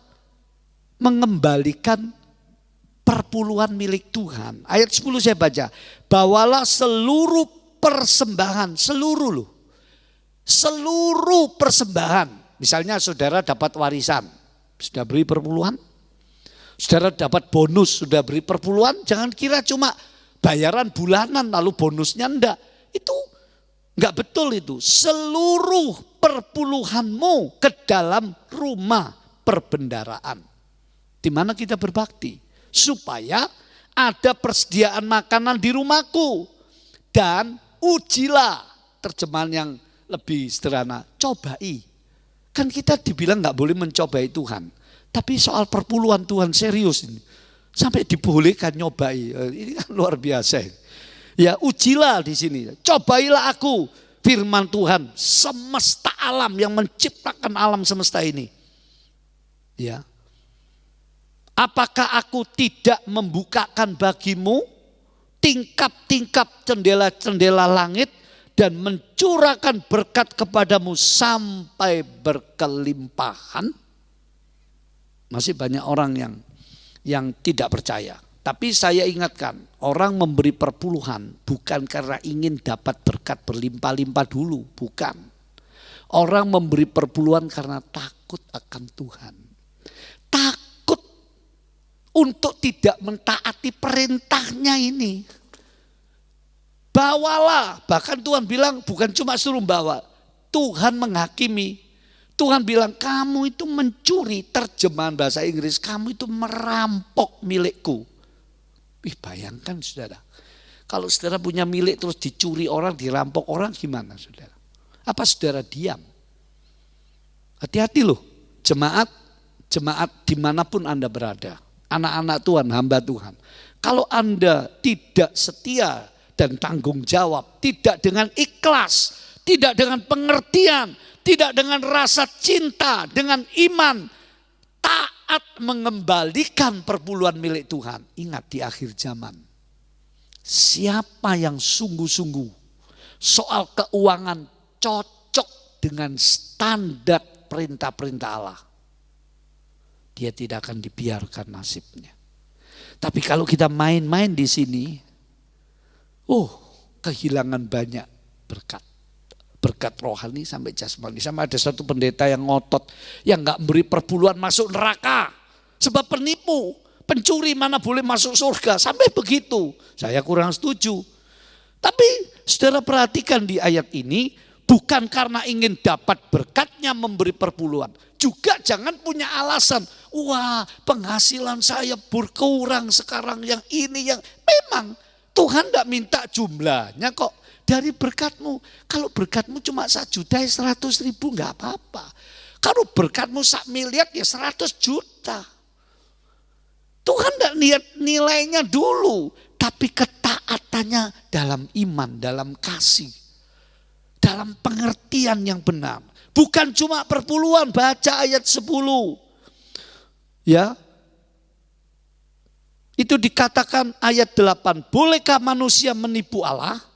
mengembalikan perpuluhan milik Tuhan. Ayat 10 saya baca. Bawalah seluruh persembahan, seluruh persembahan. Misalnya saudara dapat warisan, sudah beri perpuluhan. Saudara dapat bonus, sudah beri perpuluhan. Jangan kira cuma bayaran bulanan lalu bonusnya enggak. Itu enggak betul itu. Seluruh perpuluhanmu ke dalam rumah perbendaraan. Di mana kita berbakti. Supaya ada persediaan makanan di rumahku. Dan ujilah. Terjemahan yang lebih sederhana. Cobai. Kan kita dibilang enggak boleh mencobai Tuhan. Tapi soal perpuluhan Tuhan serius ini. Sampai dibolehkan nyobai. Ini kan luar biasa. Ya ujilah di sini. Cobailah aku. Firman Tuhan. Semesta alam yang menciptakan alam semesta ini. Ya. Apakah aku tidak membukakan bagimu tingkap-tingkap jendela-jendela langit dan mencurahkan berkat kepadamu sampai berkelimpahan? Masih banyak orang yang tidak percaya. Tapi saya ingatkan, orang memberi perpuluhan bukan karena ingin dapat berkat berlimpah-limpah dulu, bukan. Orang memberi perpuluhan karena takut akan Tuhan. Takut untuk tidak mentaati perintahnya ini. Bawalah, bahkan Tuhan bilang bukan cuma suruh bawa, Tuhan menghakimi. Tuhan bilang kamu itu mencuri, terjemahan bahasa Inggris, kamu itu merampok milikku. Ih bayangkan saudara, kalau saudara punya milik terus dicuri orang, dirampok orang gimana saudara? Apa saudara diam? Hati-hati loh, jemaat dimanapun Anda berada, anak-anak Tuhan, hamba Tuhan. Kalau Anda tidak setia dan tanggung jawab, tidak dengan ikhlas, tidak dengan pengertian, tidak dengan rasa cinta, dengan iman, taat mengembalikan perpuluhan milik Tuhan. Ingat di akhir zaman, siapa yang sungguh-sungguh soal keuangan cocok dengan standar perintah-perintah Allah, dia tidak akan dibiarkan nasibnya. Tapi kalau kita main-main di sini, kehilangan banyak berkat. Berkat rohani sampai jasmani. Sama ada satu pendeta yang ngotot, yang gak beri perpuluhan masuk neraka. Sebab penipu, pencuri mana boleh masuk surga. Sampai begitu, saya kurang setuju. Tapi saudara perhatikan di ayat ini, bukan karena ingin dapat berkatnya memberi perpuluhan. Juga jangan punya alasan, wah penghasilan saya berkurang sekarang yang ini yang. Memang Tuhan gak minta jumlahnya kok. Dari berkatmu, kalau berkatmu cuma 1 juta 100 ribu gak apa-apa. Kalau berkatmu 1 miliar ya 100 juta. Tuhan gak lihat nilainya dulu. Tapi ketaatannya dalam iman, dalam kasih. Dalam pengertian yang benar. Bukan cuma perpuluhan, baca ayat 10. Ya. Itu dikatakan ayat 8. Bolehkah manusia menipu Allah?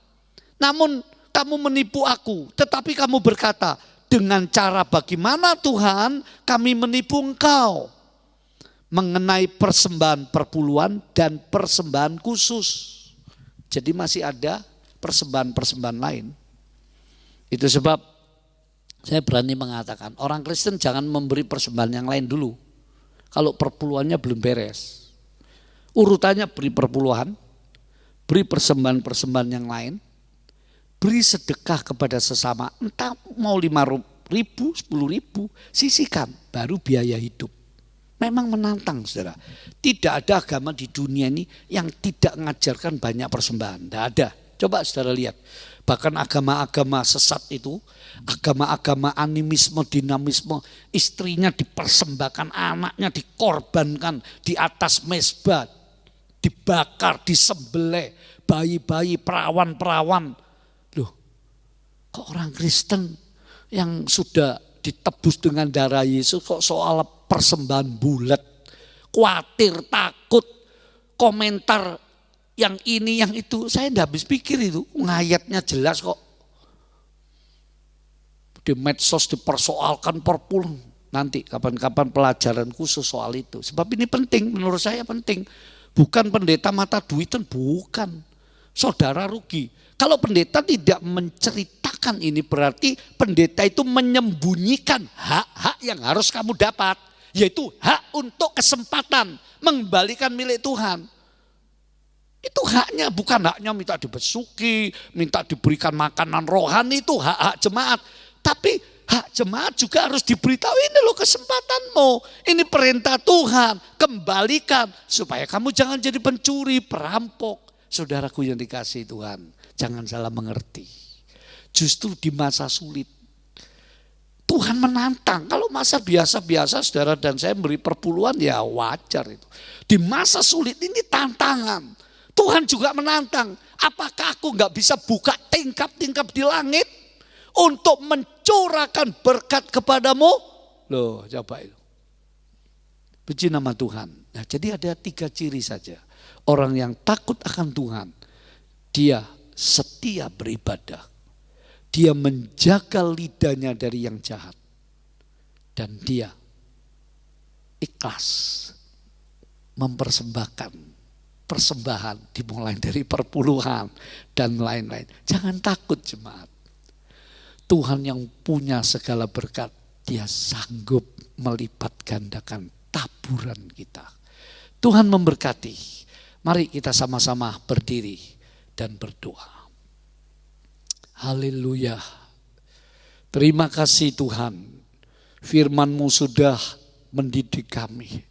Namun kamu menipu aku, tetapi kamu berkata, dengan cara bagaimana Tuhan kami menipu engkau? Mengenai persembahan perpuluhan dan persembahan khusus. Jadi masih ada persembahan-persembahan lain. Itu sebab saya berani mengatakan, orang Kristen jangan memberi persembahan yang lain dulu. Kalau perpuluhannya belum beres. Urutannya beri perpuluhan, beri persembahan-persembahan yang lain, beri sedekah kepada sesama, entah mau 5.000, 10.000, sisihkan, baru biaya hidup. Memang menantang saudara. Tidak ada agama di dunia ini yang tidak mengajarkan banyak persembahan. Tidak ada. Coba saudara lihat. Bahkan agama-agama sesat itu, agama-agama animisme, dinamisme, istrinya dipersembahkan, anaknya dikorbankan di atas mezbah, dibakar, disembelih, bayi-bayi, perawan-perawan. Kok orang Kristen yang sudah ditebus dengan darah Yesus kok soal persembahan bulat, khawatir, takut, komentar yang ini, yang itu. Saya tidak habis pikir itu, ngayatnya jelas kok. Di medsos dipersoalkan perpuluhan. Nanti kapan-kapan pelajaran khusus soal itu. Sebab ini penting, menurut saya penting. Bukan pendeta mata duitan, bukan. Saudara rugi. Kalau pendeta tidak menceritakan ini, berarti pendeta itu menyembunyikan hak-hak yang harus kamu dapat. Yaitu hak untuk kesempatan mengembalikan milik Tuhan. Itu haknya, bukan haknya minta dibesuki, minta diberikan makanan rohani, itu hak-hak jemaat. Tapi hak jemaat juga harus diberitahu, ini loh kesempatanmu, ini perintah Tuhan, kembalikan supaya kamu jangan jadi pencuri, perampok. Saudaraku yang dikasihi Tuhan, jangan salah mengerti. Justru di masa sulit Tuhan menantang. Kalau masa biasa-biasa saudara dan saya beri perpuluhan ya wajar itu. Di masa sulit ini tantangan. Tuhan juga menantang. Apakah aku gak bisa buka tingkap-tingkap di langit untuk mencurahkan berkat kepadamu? Loh, coba itu. Puji nama Tuhan. Nah, jadi ada 3 ciri saja. Orang yang takut akan Tuhan, dia setia beribadah. Dia menjaga lidahnya dari yang jahat. Dan dia ikhlas mempersembahkan persembahan, dimulai dari perpuluhan dan lain-lain. Jangan takut jemaat. Tuhan yang punya segala berkat, dia sanggup melipat gandakan taburan kita. Tuhan memberkati. Mari kita sama-sama berdiri dan berdoa. Haleluya. Terima kasih Tuhan. Firman-Mu sudah mendidik kami.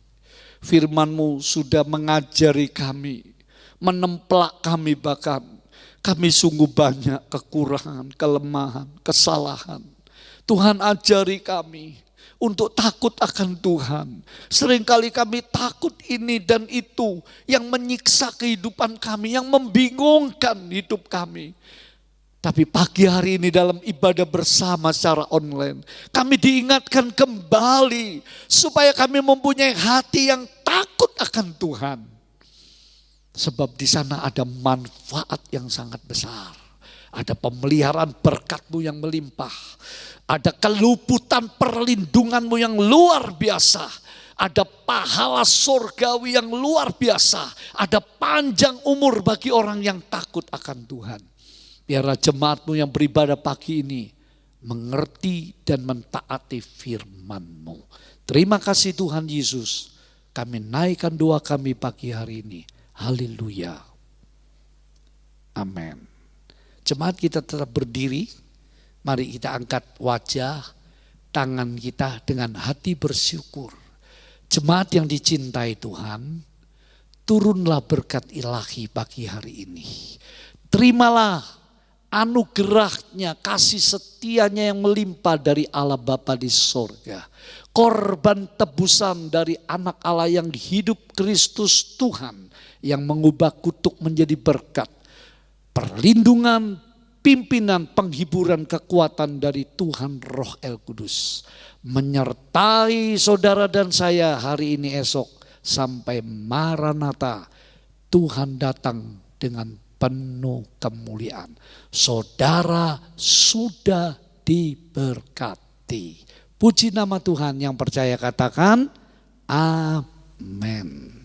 Firman-Mu sudah mengajari kami. Menemplak kami bahkan. Kami sungguh banyak kekurangan, kelemahan, kesalahan. Tuhan ajari kami untuk takut akan Tuhan. Seringkali kami takut ini dan itu yang menyiksa kehidupan kami, yang membingungkan hidup kami. Tapi pagi hari ini dalam ibadah bersama secara online, kami diingatkan kembali supaya kami mempunyai hati yang takut akan Tuhan. Sebab di sana ada manfaat yang sangat besar. Ada pemeliharaan berkat-Mu yang melimpah. Ada keluputan perlindungan-Mu yang luar biasa. Ada pahala surgawi yang luar biasa. Ada panjang umur bagi orang yang takut akan Tuhan. Biarlah jemaat-Mu yang beribadah pagi ini mengerti dan mentaati firman-Mu. Terima kasih Tuhan Yesus. Kami naikkan doa kami pagi hari ini. Haleluya. Amin. Jemaat kita tetap berdiri. Mari kita angkat wajah, tangan kita dengan hati bersyukur. Jemaat yang dicintai Tuhan, turunlah berkat ilahi pagi hari ini. Terimalah anugerahnya, kasih setianya yang melimpah dari Allah Bapa di sorga. Korban tebusan dari anak Allah yang hidup Kristus Tuhan, yang mengubah kutuk menjadi berkat. Perlindungan, pimpinan, penghiburan, kekuatan dari Tuhan Roh El Kudus. Menyertai saudara dan saya hari ini esok sampai Maranatha. Tuhan datang dengan penuh kemuliaan. Saudara sudah diberkati. Puji nama Tuhan, yang percaya katakan amin.